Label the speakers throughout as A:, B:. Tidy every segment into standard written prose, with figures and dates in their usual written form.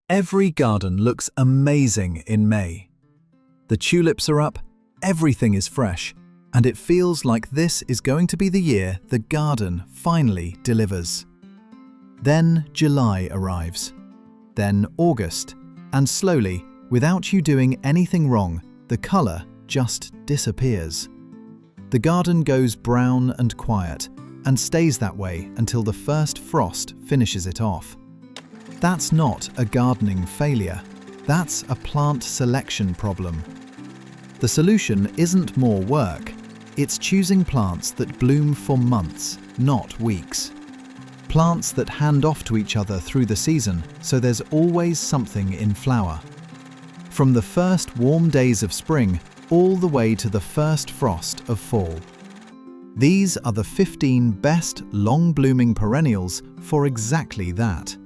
A: Every garden looks amazing in May. The tulips are up, everything is fresh, and it feels like this is going to be the year the garden finally delivers. Then July arrives, then August, and slowly, without you doing anything wrong, the colour just disappears. The garden goes brown and quiet, and stays that way until the first frost finishes it off. That's not a gardening failure, that's a plant selection problem. The solution isn't more work, it's choosing plants that bloom for months, not weeks. Plants that hand off to each other through the season, so there's always something in flower. From the first warm days of spring, all the way to the first frost of fall. These are the 15 best long-blooming perennials for exactly that.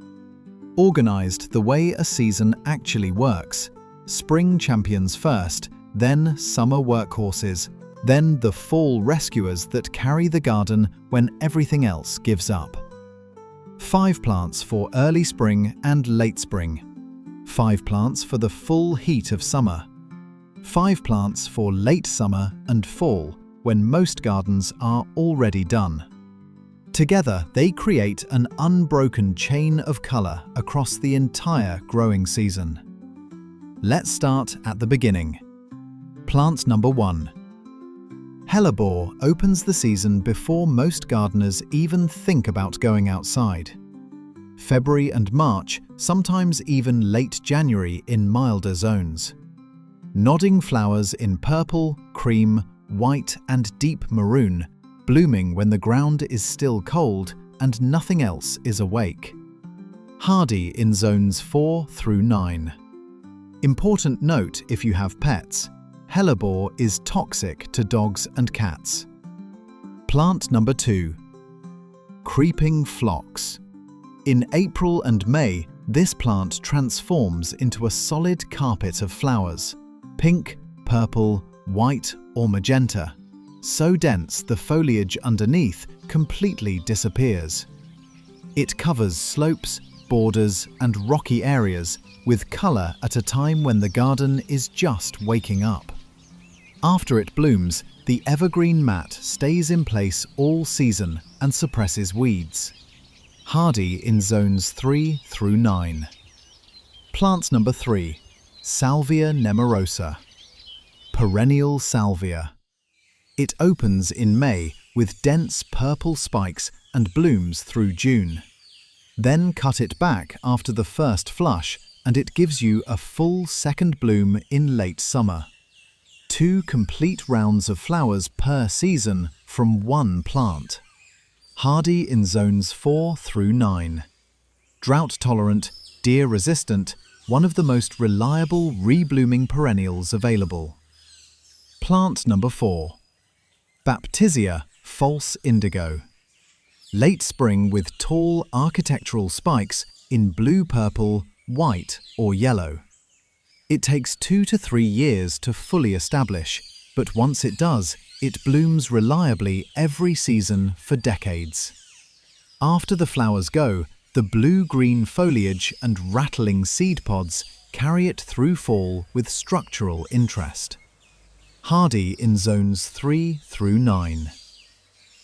A: Organised the way a season actually works. Spring champions first, then summer workhorses, then the fall rescuers that carry the garden when everything else gives up. 5 plants for early spring and late spring. 5 plants for the full heat of summer. 5 plants for late summer and fall, when most gardens are already done. Together, they create an unbroken chain of colour across the entire growing season. Let's start at the beginning. Plant number 1. Hellebore opens the season before most gardeners even think about going outside. February and March, sometimes even late January in milder zones. Nodding flowers in purple, cream, white and deep maroon, blooming when the ground is still cold and nothing else is awake. Hardy in zones 4 through 9. Important note if you have pets, Hellebore is toxic to dogs and cats. Plant number 2. Creeping Phlox. In April and May, this plant transforms into a solid carpet of flowers, pink, purple, white or magenta. So dense the foliage underneath completely disappears. It covers slopes, borders and rocky areas with colour at a time when the garden is just waking up. After it blooms, the evergreen mat stays in place all season and suppresses weeds. Hardy in zones 3 through 9. Plant number 3. Salvia Nemorosa. Perennial Salvia. It opens in May with dense purple spikes and blooms through June. Then cut it back after the first flush and it gives you a full second bloom in late summer. 2 complete rounds of flowers per season from one plant. Hardy in zones 4 through 9. Drought tolerant, deer resistant, one of the most reliable reblooming perennials available. Plant number 4. Baptisia False Indigo. Late spring with tall architectural spikes in blue, purple, white or yellow. It takes 2 to 3 years to fully establish, but once it does, it blooms reliably every season for decades. After the flowers go, the blue-green foliage and rattling seed pods carry it through fall with structural interest. Hardy in zones 3 through 9.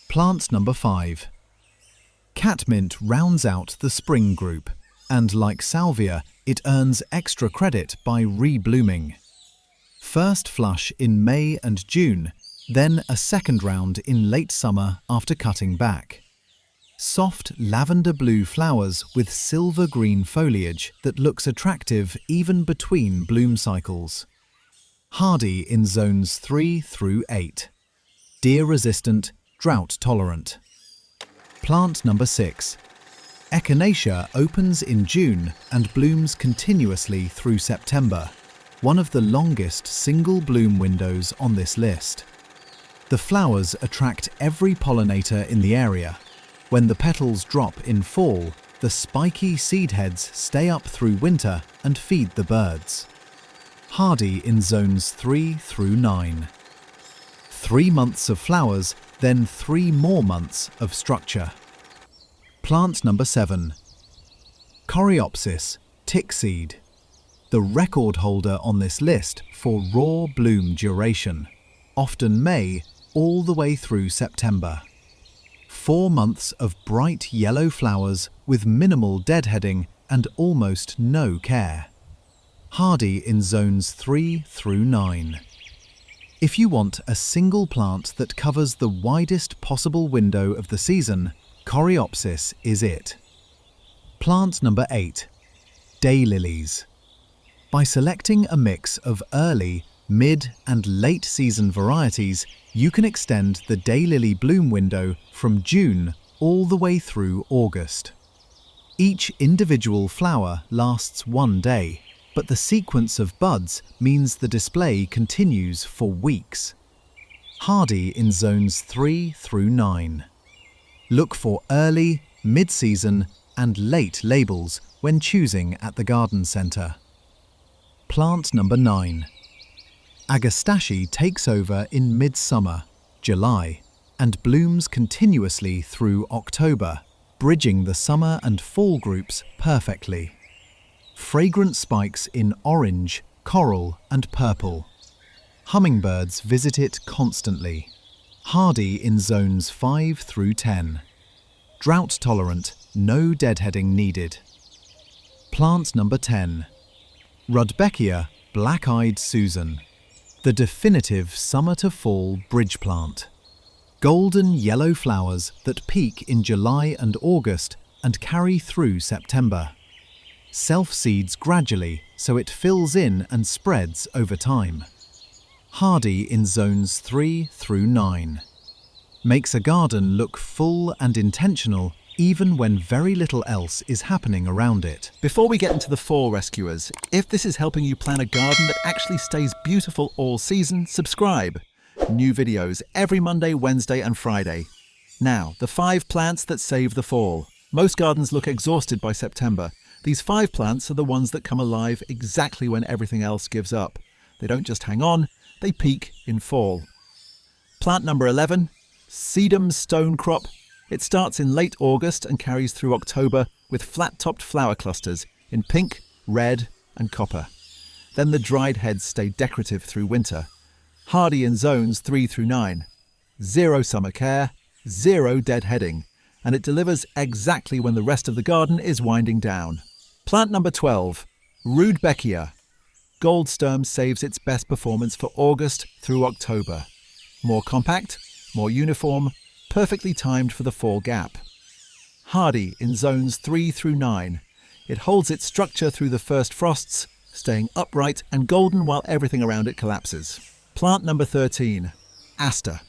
A: Plant number 5. Catmint rounds out the spring group, and like Salvia, it earns extra credit by reblooming. First flush in May and June, then a second round in late summer after cutting back. Soft lavender blue flowers with silver-green foliage that looks attractive even between bloom cycles. Hardy in zones 3 through 8. Deer resistant, drought tolerant. Plant number 6. Echinacea opens in June and blooms continuously through September, one of the longest single bloom windows on this list. The flowers attract every pollinator in the area. When the petals drop in fall, the spiky seed heads stay up through winter and feed the birds. Hardy in zones 3 through 9. 3 months of flowers, then 3 more months of structure. Plant number 7. Coreopsis, Tickseed, the record holder on this list for raw bloom duration, often May all the way through September. 4 months of bright yellow flowers with minimal deadheading and almost no care. Hardy in zones 3 through 9. If you want a single plant that covers the widest possible window of the season, Coreopsis is it. Plant number 8. Daylilies. By selecting a mix of early, mid and late season varieties, you can extend the daylily bloom window from June all the way through August. Each individual flower lasts 1 day, but the sequence of buds means the display continues for weeks. Hardy in zones 3 through 9. Look for early, mid-season and late labels when choosing at the garden centre. Plant number 9. Agastache takes over in midsummer, July, and blooms continuously through October, bridging the summer and fall groups perfectly. Fragrant spikes in orange, coral and purple. Hummingbirds visit it constantly. Hardy in zones 5 through 10. Drought tolerant, no deadheading needed. Plant number 10. Rudbeckia Black-Eyed Susan, the definitive summer to fall bridge plant. Golden yellow flowers that peak in July and August and carry through September. Self-seeds gradually so it fills in and spreads over time. Hardy in zones 3 through 9. Makes a garden look full and intentional even when very little else is happening around it.
B: Before we get into the fall rescuers, if this is helping you plan a garden that actually stays beautiful all season, subscribe. New videos every Monday, Wednesday and Friday. Now, the 5 plants that save the fall. Most gardens look exhausted by September. These 5 plants are the ones that come alive exactly when everything else gives up. They don't just hang on, they peak in fall. Plant number 11, Sedum Stonecrop. It starts in late August and carries through October with flat-topped flower clusters in pink, red and copper. Then the dried heads stay decorative through winter. Hardy in zones 3 through 9. 0 summer care, 0 deadheading, and it delivers exactly when the rest of the garden is winding down. Plant number 12, Rudbeckia Goldsturm saves its best performance for August through October. More compact, more uniform, perfectly timed for the fall gap. Hardy in zones 3 through 9. It holds its structure through the first frosts, staying upright and golden while everything around it collapses. Plant number 13, Aster,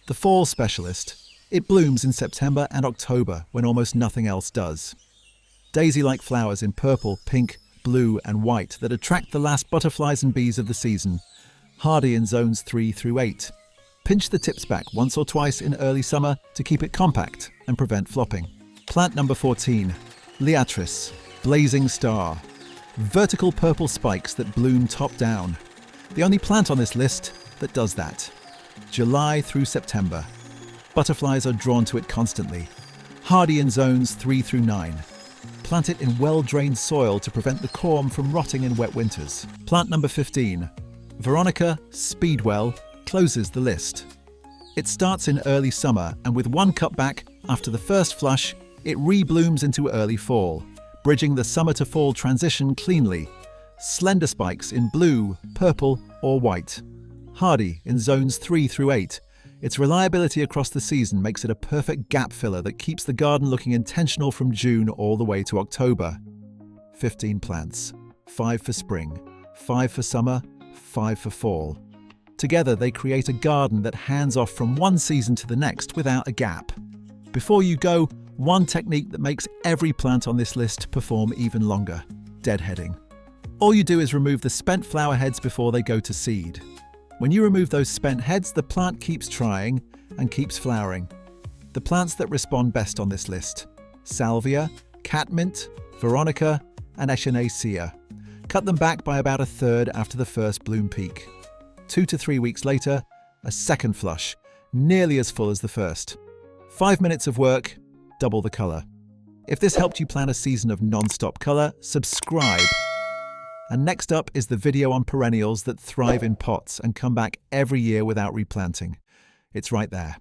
B: the fall specialist. It blooms in September and October when almost nothing else does. Daisy-like flowers in purple, pink, blue and white that attract the last butterflies and bees of the season. Hardy in zones 3 through 8. Pinch the tips back once or twice in early summer to keep it compact and prevent flopping. Plant number 14, Liatris, Blazing Star. Vertical purple spikes that bloom top down. The only plant on this list that does that. July through September. Butterflies are drawn to it constantly. Hardy in zones 3 through 9. Plant it in well-drained soil to prevent the corm from rotting in wet winters. Plant number 15, Veronica Speedwell, closes the list. It starts in early summer and with 1 cutback after the first flush, it reblooms into early fall, bridging the summer to fall transition cleanly. Slender spikes in blue, purple or white. Hardy in zones 3 through 8. Its reliability across the season makes it a perfect gap filler that keeps the garden looking intentional from June all the way to October. 15 plants, 5 for spring, 5 for summer, 5 for fall. Together they create a garden that hands off from one season to the next without a gap. Before you go, one technique that makes every plant on this list perform even longer: deadheading. All you do is remove the spent flower heads before they go to seed. When you remove those spent heads, the plant keeps trying and keeps flowering. The plants that respond best on this list: Salvia, Catmint, Veronica and Echinacea. Cut them back by about 1/3 after the first bloom peak. 2 to 3 weeks later, a second flush, nearly as full as the first. 5 minutes of work, double the colour. If this helped you plan a season of non-stop colour, subscribe. And next up is the video on perennials that thrive in pots and come back every year without replanting. It's right there.